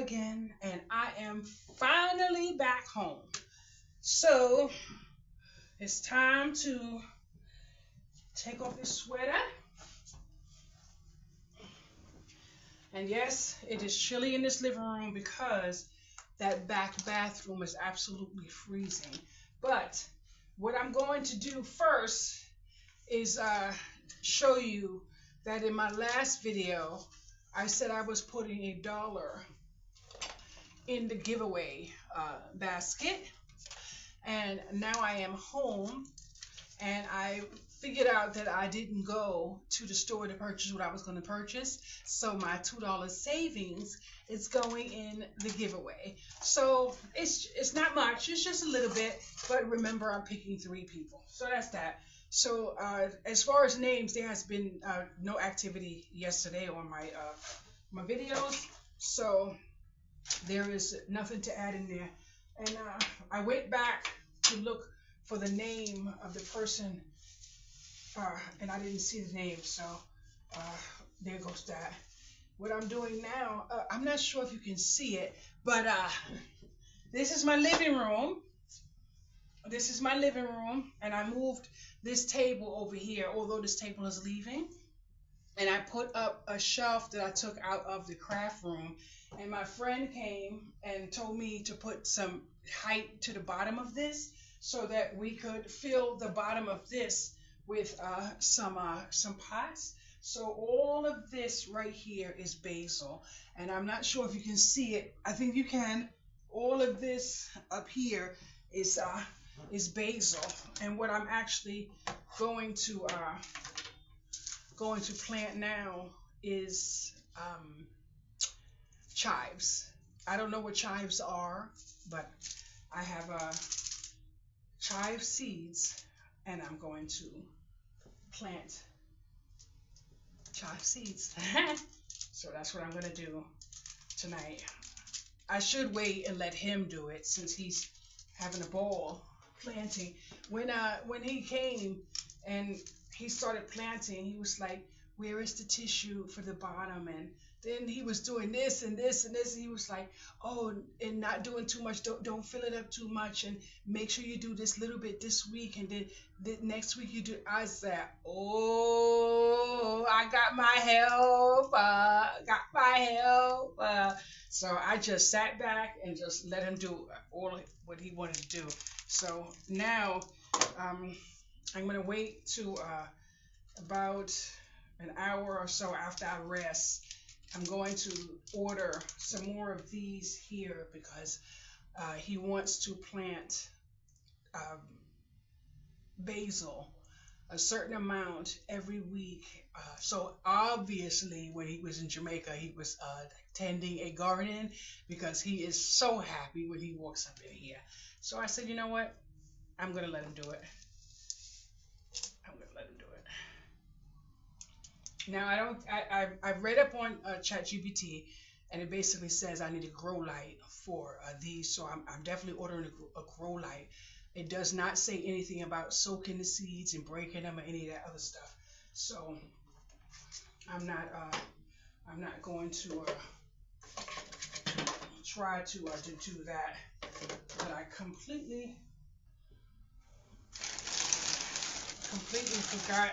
again, and I am finally back home. So it's time to take off this sweater. And yes, it is chilly in this living room because that back bathroom is absolutely freezing. But what I'm going to do first is show you that in my last video, I said I was putting $1 in the giveaway basket. And now I am home, and I figured out that I didn't go to the store to purchase what I was going to purchase. So my $2 savings is going in the giveaway. So it's not much. It's just a little bit. But remember, I'm picking 3 people. So that's that. So as far as names, there has been no activity yesterday on my videos. So there is nothing to add in there. And I went back to look for the name of the person, and I didn't see the name, so there goes that. What I'm doing now, I'm not sure if you can see it, but this is my living room. This is my living room, and I moved this table over here, although this table is leaving. And I put up a shelf that I took out of the craft room. And my friend came and told me to put some height to the bottom of this so that we could fill the bottom of this with some pots. So all of this right here is basil. And I'm not sure if you can see it. I think you can. All of this up here is basil. And what I'm actually going to plant now is chives. I don't know what chives are, but I have chive seeds, and I'm going to plant chive seeds. So that's what I'm going to do tonight. I should wait and let him do it since he's having a ball planting. When he came and he started planting, he was like, where is the tissue for the bottom? And then he was doing this and this and this, and he was like, oh, and not doing too much, don't fill it up too much, and make sure you do this little bit this week, and then the next week you do. I said, oh, I got my help, so I just sat back and just let him do all what he wanted to do. So now I'm gonna wait to about an hour or so after I rest. I'm going to order some more of these here because he wants to plant basil a certain amount every week. So obviously when he was in Jamaica, he was tending a garden because he is so happy when he walks up in here. So I said, you know what? I'm going to let him do it. Now I've read up on ChatGPT, and it basically says I need a grow light for these, so I'm definitely ordering a grow light. It does not say anything about soaking the seeds and breaking them or any of that other stuff. So I'm not going to try to do that. But I completely forgot.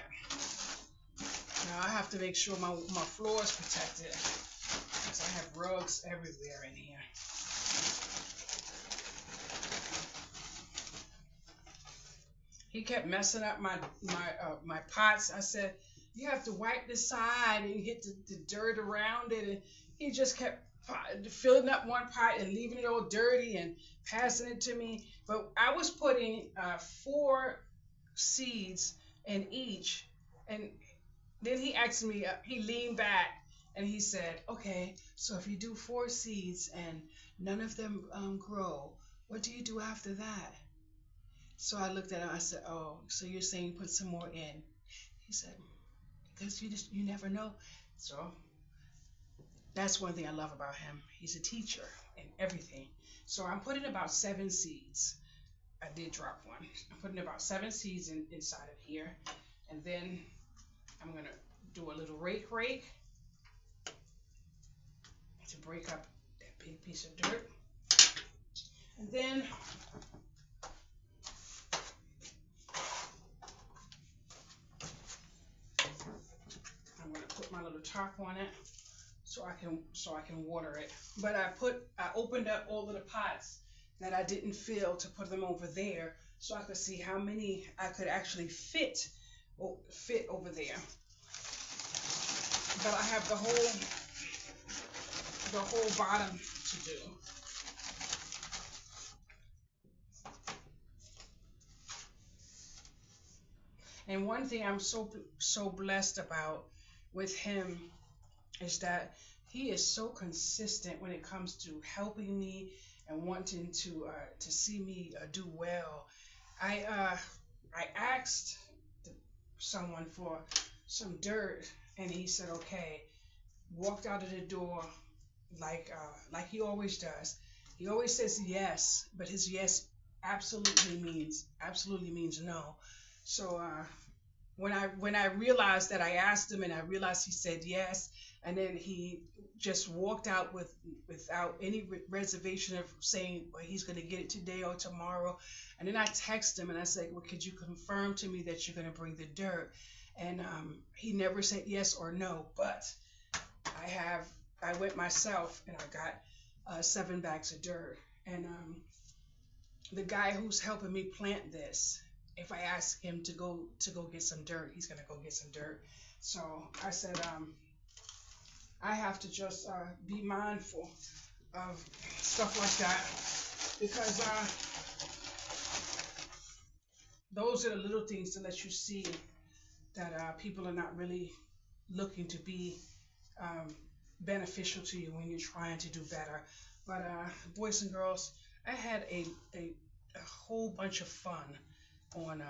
Now I have to make sure my floor is protected because I have rugs everywhere in here. He kept messing up my pots. I said, you have to wipe the side and get the dirt around it. And he just kept filling up one pot and leaving it all dirty and passing it to me. But I was putting 4 seeds in each, and then he asked me, he leaned back and he said, okay, so if you do 4 seeds and none of them grow, what do you do after that? So I looked at him, I said, oh, so you're saying put some more in? He said, because you never know. So that's one thing I love about him. He's a teacher and everything. So I'm putting about 7 seeds. I did drop one. I'm putting about 7 seeds inside of here. And then I'm going to do a little rake to break up that big piece of dirt. And then I'm gonna put my little top on it so I can water it. But I opened up all of the pots that I didn't fill to put them over there so I could see how many I could actually fit over there. But I have the whole bottom to do. And one thing I'm so blessed about with him is that he is so consistent when it comes to helping me and wanting to see me do well. I asked someone for some dirt, and he said okay. Walked out of the door like he always does. He always says yes, but his yes absolutely means no. So when I realized that, I asked him and I realized he said yes, and then he just walked out without any reservation of saying well, he's going to get it today or tomorrow. And then I texted him and I said, well, could you confirm to me that you're going to bring the dirt? And he never said yes or no, but I went myself and I got 7 bags of dirt. And the guy who's helping me plant this, if I ask him to go get some dirt, he's gonna go get some dirt. So I said I have to just be mindful of stuff like that, because those are the little things to let you see that people are not really looking to be beneficial to you when you're trying to do better. But boys and girls, I had a whole bunch of fun on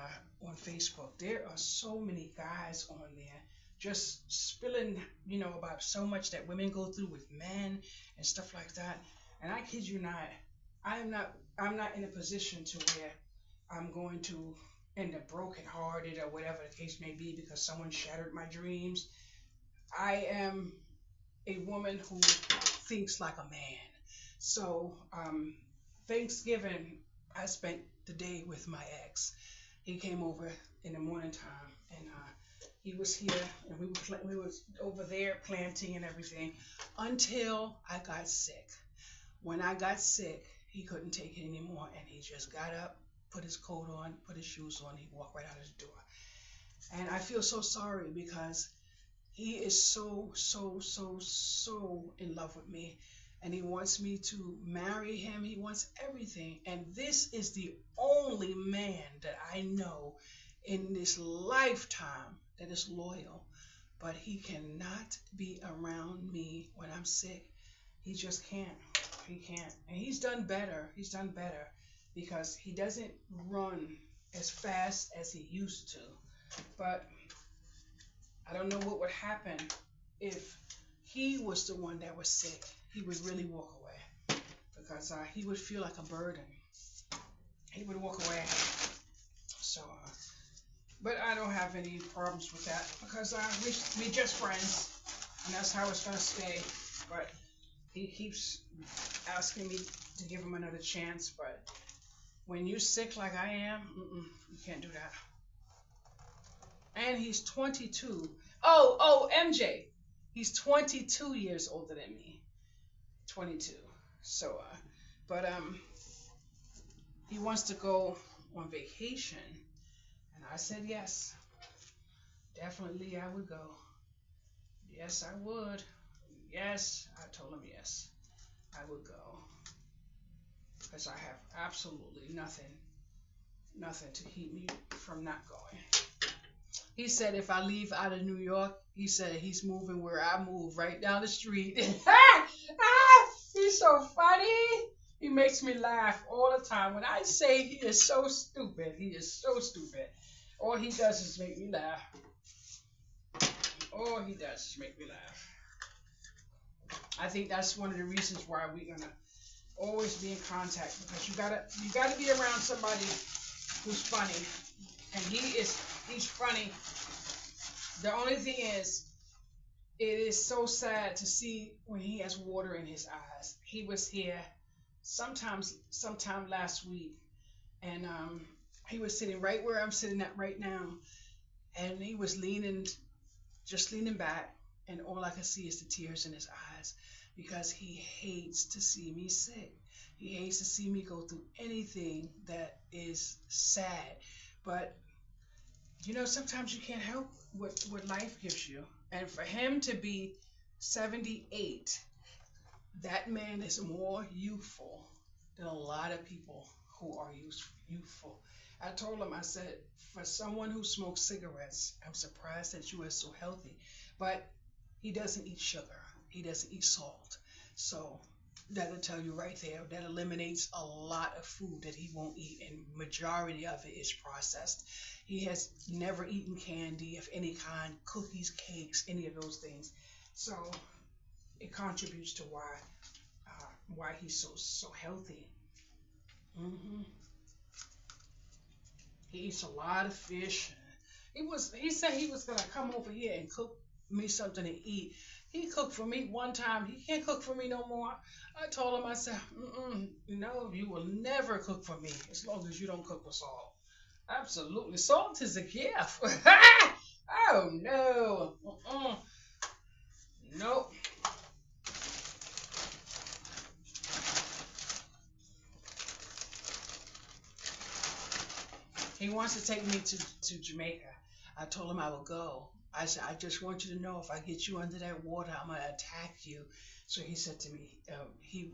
Facebook. There are so many guys on there just spilling, about so much that women go through with men and stuff like that. And I kid you not, I'm not in a position to where I'm going to end up brokenhearted or whatever the case may be because someone shattered my dreams. I am a woman who thinks like a man. So Thanksgiving, I spent the day with my ex. He came over in the morning time, and he was here, and we was over there planting and everything until I got sick. When I got sick, he couldn't take it anymore, and he just got up, put his coat on, put his shoes on, he walked right out of the door. And I feel so sorry because he is so in love with me, and he wants me to marry him. He wants everything, and this is the only man that I know in this lifetime that is loyal. But he cannot be around me when I'm sick. He just can't. He can't. And he's done better. Because he doesn't run as fast as he used to. But I don't know what would happen if he was the one that was sick. He would really walk away because he would feel like a burden. He would walk away. So, but I don't have any problems with that because we just friends, and that's how it's gonna stay. But he keeps asking me to give him another chance. But when you're sick like I am, you can't do that. And he's 22. Oh, MJ. He's 22 years older than me. 22. So, but he wants to go on vacation, and I said yes. Definitely, I would go. Yes, I would. Yes, I told him yes, I would go, because I have absolutely nothing to keep me from not going. He said if I leave out of New York, he said he's moving where I move, right down the street. He's so funny. He makes me laugh all the time. When I say he is so stupid, he is so stupid. All he does is make me laugh. All he does is make me laugh. I think that's one of the reasons why we're gonna always be in contact, because you gotta be around somebody who's funny. And he's funny. The only thing is, it is so sad to see when he has water in his eyes. he was here sometime last week, and he was sitting right where I'm sitting at right now, and he was just leaning back, and all I could see is the tears in his eyes because he hates to see me sick. He hates to see me go through anything that is sad. But sometimes you can't help what life gives you. And for him to be 78, that man is more youthful than a lot of people who are youthful. I told him, I said, for someone who smokes cigarettes, I'm surprised that you are so healthy. But he doesn't eat sugar. He doesn't eat salt. So that'll tell you right there. That eliminates a lot of food that he won't eat, and majority of it is processed. He has never eaten candy of any kind, cookies, cakes, any of those things. So it contributes to why he's so healthy. hmm He eats a lot of fish. He said he was gonna come over here and cook me something to eat. He cooked for me one time. He can't cook for me no more. I told him, I said, no, you will never cook for me as long as you don't cook with salt. Absolutely, salt is a gift. Oh no, nope. He wants to take me to Jamaica. I told him I would go. I said, I just want you to know if I get you under that water, I'm gonna attack you. So he said to me, he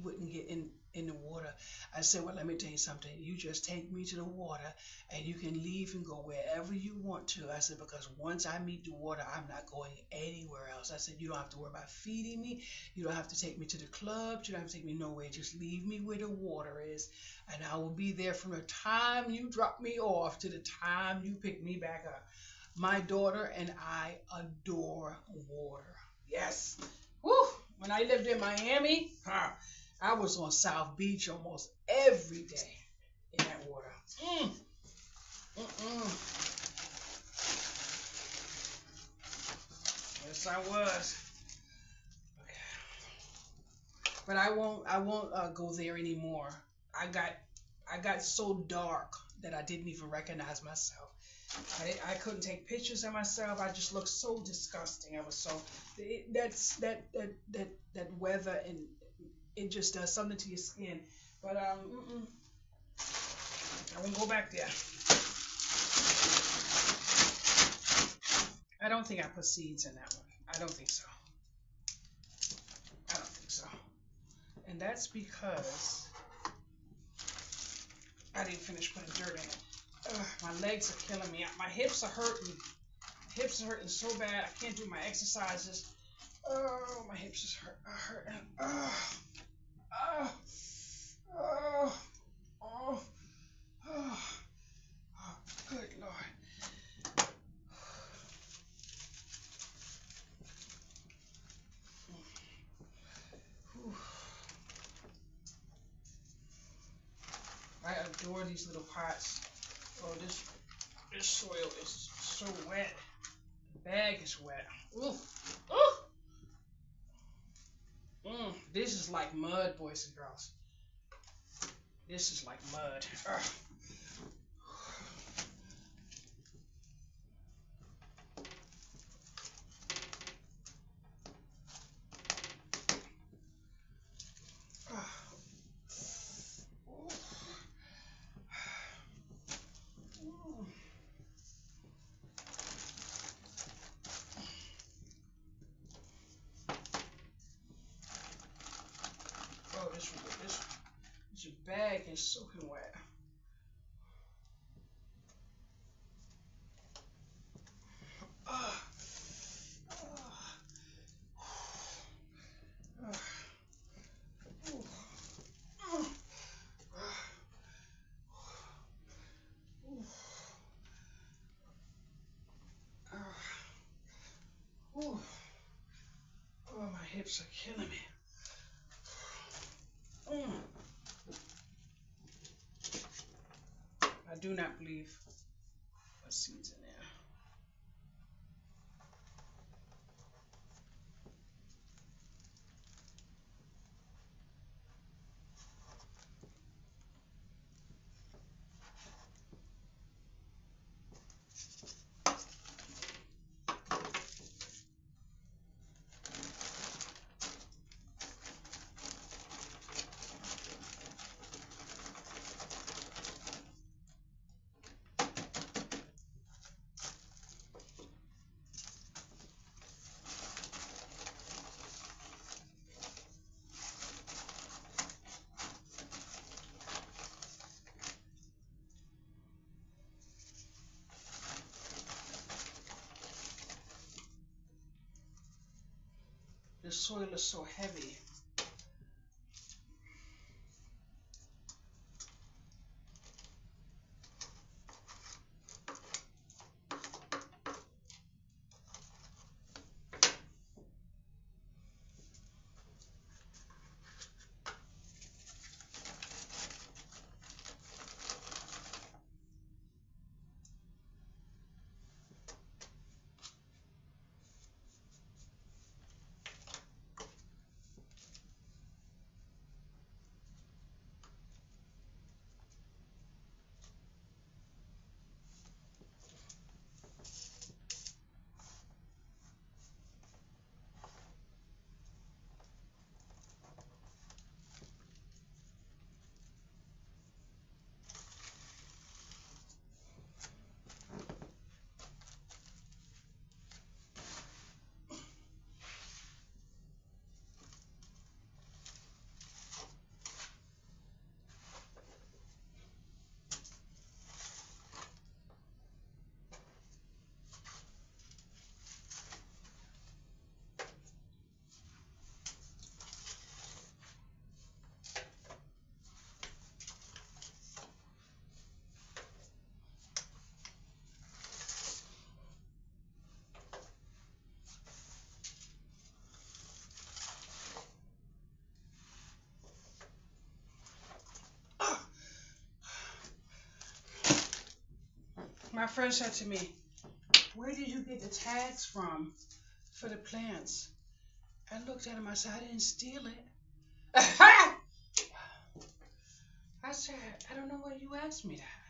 wouldn't get in the water. I said, well, let me tell you something. You just take me to the water, and you can leave and go wherever you want to. I said, because once I meet the water, I'm not going anywhere else. I said, you don't have to worry about feeding me. You don't have to take me to the clubs. You don't have to take me nowhere. Just leave me where the water is, and I will be there from the time you drop me off to the time you pick me back up. My daughter and I adore water. Yes. Woo! When I lived in Miami, I was on South Beach almost every day in that water. Mm, mm. Yes, I was. Okay. But I won't go there anymore. I got I got so dark that I didn't even recognize myself. I couldn't take pictures of myself. I just looked so disgusting. I was so that weather, and it just does something to your skin. But I won't go back there. I don't think I put seeds in that one. I don't think so. I don't think so. And that's because I didn't finish putting dirt in it. Ugh, my legs are killing me. My hips are hurting. Hips are hurting so bad. I can't do my exercises. Oh, my hips is hurting. Oh, oh, oh, oh, oh, oh, good Lord. Whew. I adore these little pots. Oh, this soil is so wet. The bag is wet. Ooh, ooh. This is like mud, boys and girls. This is like mud. Ugh. Oh, this bag is soaking wet. Uh, uh, uh, oh, my hips are killing me. Mm. I do not believe what seeds in there. soil is so heavy. My friend said to me, "Where did you get the tags from for the plants?" I looked at him. I said, "I didn't steal it." I said, "I don't know why you asked me that."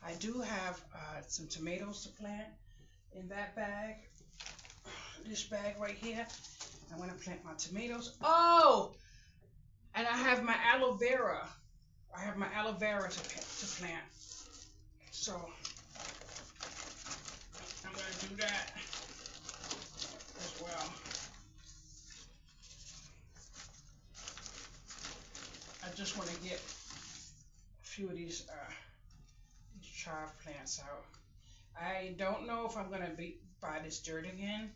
I do have some tomatoes to plant in that bag. This bag right here. I want to plant my tomatoes. Oh, and I have my aloe vera. I have my aloe vera to plant. So I'm going to do that as well. I just want to get a few of these chive plants out. I don't know if I'm going to buy this dirt again.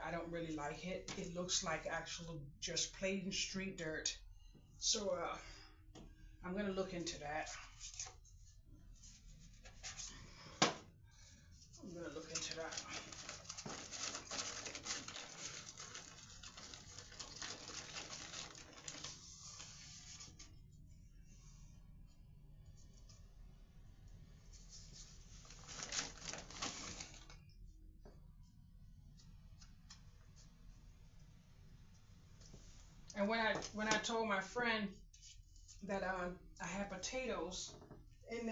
I don't really like it. It looks like actual just plain street dirt. So I'm going to look into that. I'm going to look into that. And when I told my friend that I had potatoes in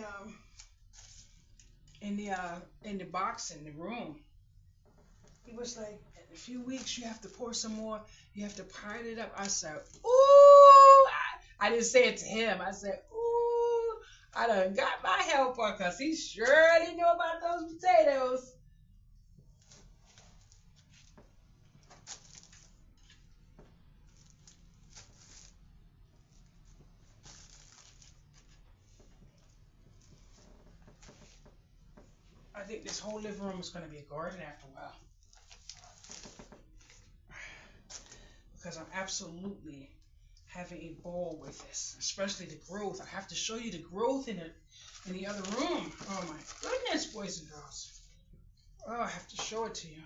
the box in the room, he was like, "In a few weeks you have to pour some more. You have to pile it up." I said, "Ooh!" I didn't say it to him. I said, "Ooh!" I done got my helper because he surely knew about those potatoes. I think this whole living room is going to be a garden after a while. Because I'm absolutely having a ball with this, especially the growth. I have to show you the growth in the other room. Oh my goodness, boys and girls. Oh, I have to show it to you.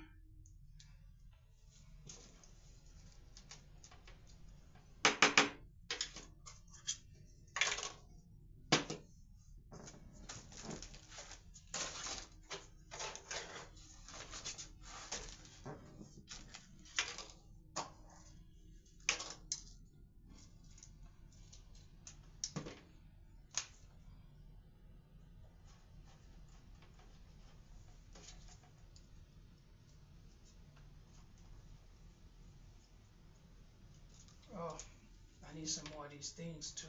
I need some more of these things too.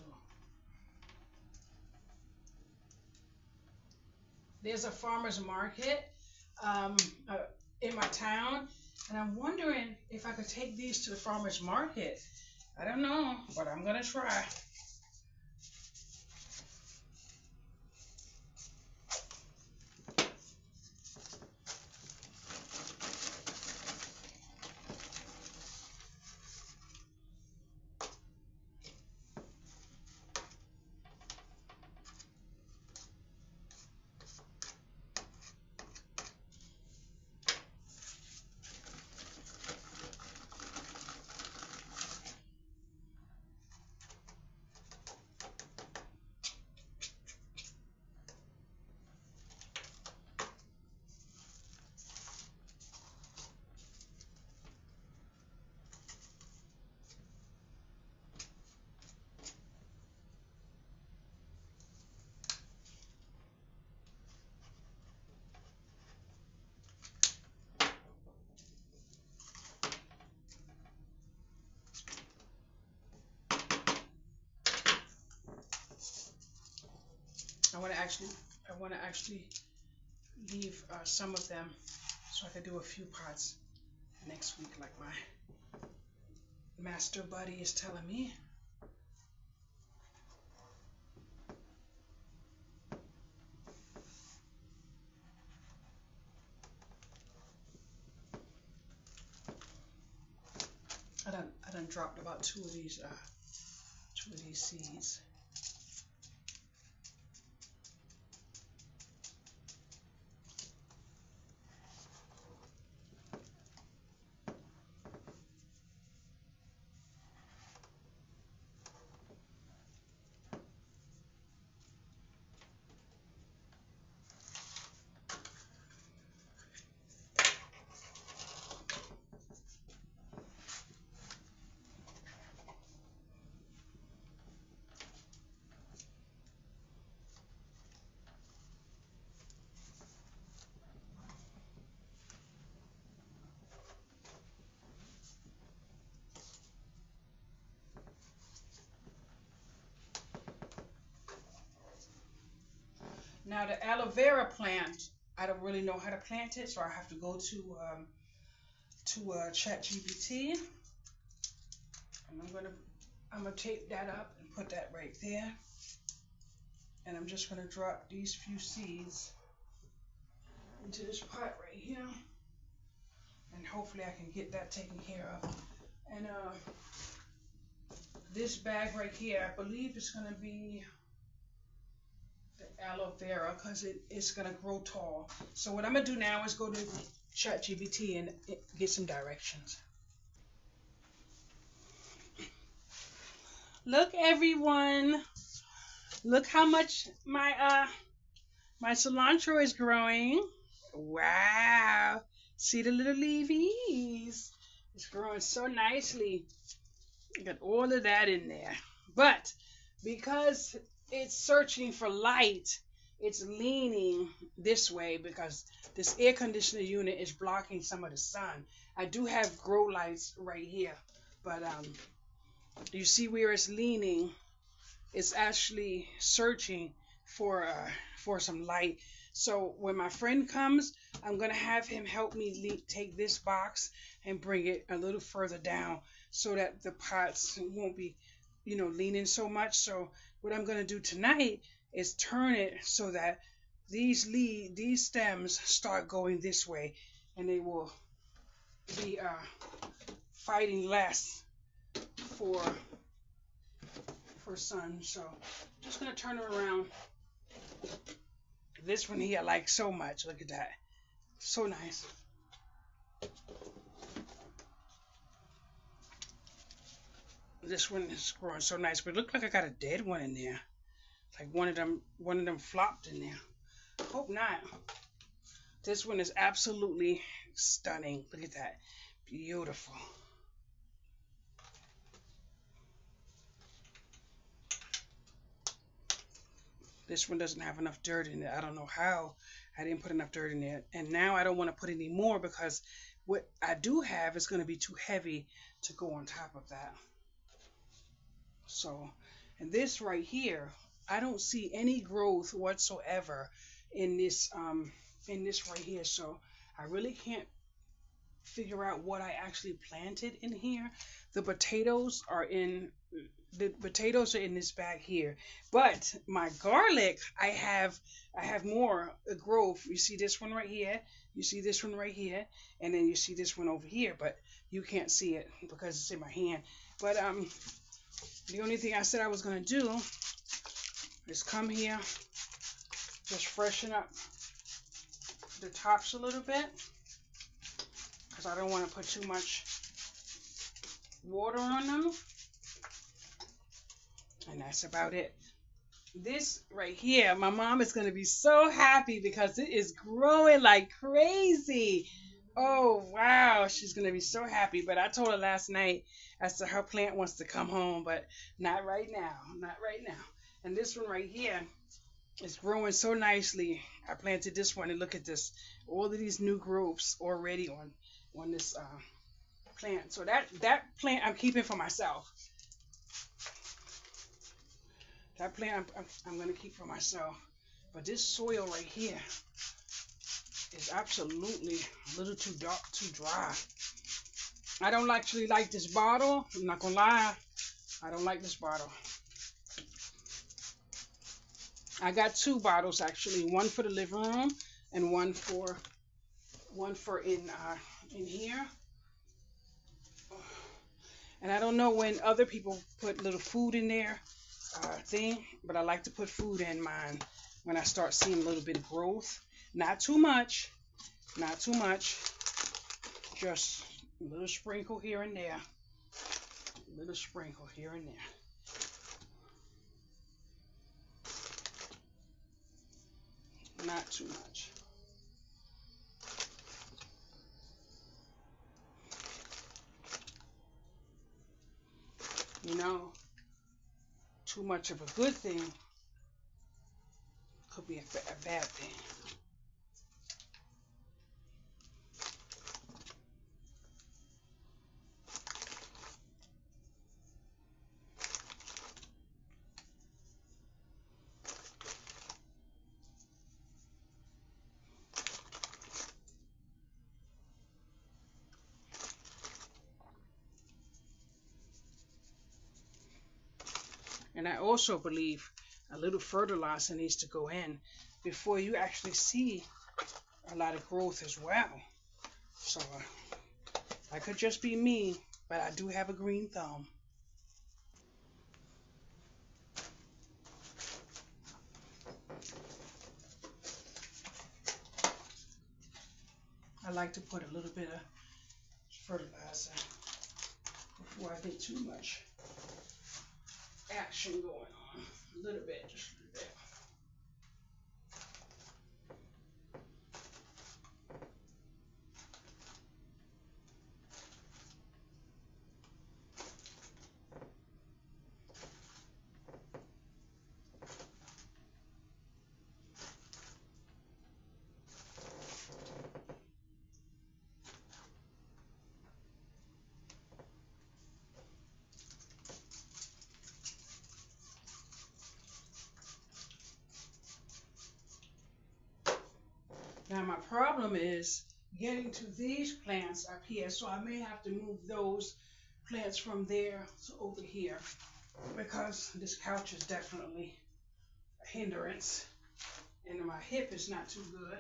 There's a farmer's market um, uh, in my town, and I'm wondering if I could take these to the farmer's market. I don't know, but I'm gonna try. I want to actually, I want to actually leave some of them so I can do a few pots next week, like my master buddy is telling me. I done dropped about two of these seeds. Now the aloe vera plant, I don't really know how to plant it, so I have to go to Chat GPT, and I'm gonna tape that up and put that right there, and I'm just gonna drop these few seeds into this pot right here, and hopefully I can get that taken care of. And this bag right here, I believe it's gonna be the aloe vera because it's gonna grow tall. So what I'm gonna do now is go to ChatGPT and get some directions. Look, everyone! Look how much my cilantro is growing. Wow! See the little leaves? It's growing so nicely. Got all of that in there. But because it's searching for light, it's leaning this way because this air conditioner unit is blocking some of the sun. I do have grow lights right here, but you see where it's leaning? It's actually searching for some light. So when my friend comes, I'm gonna have him help me take this box and bring it a little further down so that the pots won't be, leaning so much. So what I'm gonna do tonight is turn it so that these stems start going this way, and they will be fighting less for sun. So I'm just gonna turn it around. This one here I like so much. Look at that. So nice. This one is growing so nice, but it looked like I got a dead one in there. Like one of them flopped in there. Hope not. This one is absolutely stunning. Look at that. Beautiful. This one doesn't have enough dirt in it. I don't know how I didn't put enough dirt in there. And now I don't want to put any more because what I do have is going to be too heavy to go on top of that. So, and this right here, I don't see any growth whatsoever in this right here. So I really can't figure out what I actually planted in here. The potatoes are in this bag here, but my garlic, I have more growth. You see this one right here, you see this one right here, and then you see this one over here, but you can't see it because it's in my hand. But the only thing I said I was gonna do is come here, just freshen up the tops a little bit, because I don't want to put too much water on them. And that's about it. This right here, my mom is going to be so happy because it is growing like crazy. Oh, wow. She's going to be so happy. But I told her last night, I said her plant wants to come home, but not right now. Not right now. And this one right here is growing so nicely. I planted this one, and look at this. All of these new growths already on this plant. So that plant I'm keeping for myself. That plant I'm going to keep for myself. But this soil right here is absolutely a little too dark, too dry. I don't actually like this bottle. I'm not going to lie. I don't like this bottle. I got two bottles actually. One for the living room and one for in here. And I don't know when other people put little food in there. Thing, but I like to put food in mine when I start seeing a little bit of growth. Not too much, not too much. Just a little sprinkle here and there. A little sprinkle here and there. Not too much. You know, too much of a good thing could be a bad thing. And I also believe a little fertilizer needs to go in before you actually see a lot of growth as well. So that could just be me, but I do have a green thumb. I like to put a little bit of fertilizer before I get too much action going on. A little bit, just a little bit. Now my problem is getting to these plants up here, so I may have to move those plants from there to over here because this couch is definitely a hindrance and my hip is not too good.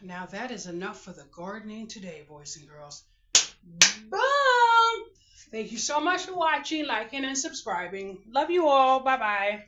Now that is enough for the gardening today, boys and girls. Boom! Thank you so much for watching, liking, and subscribing. Love you all. Bye-bye.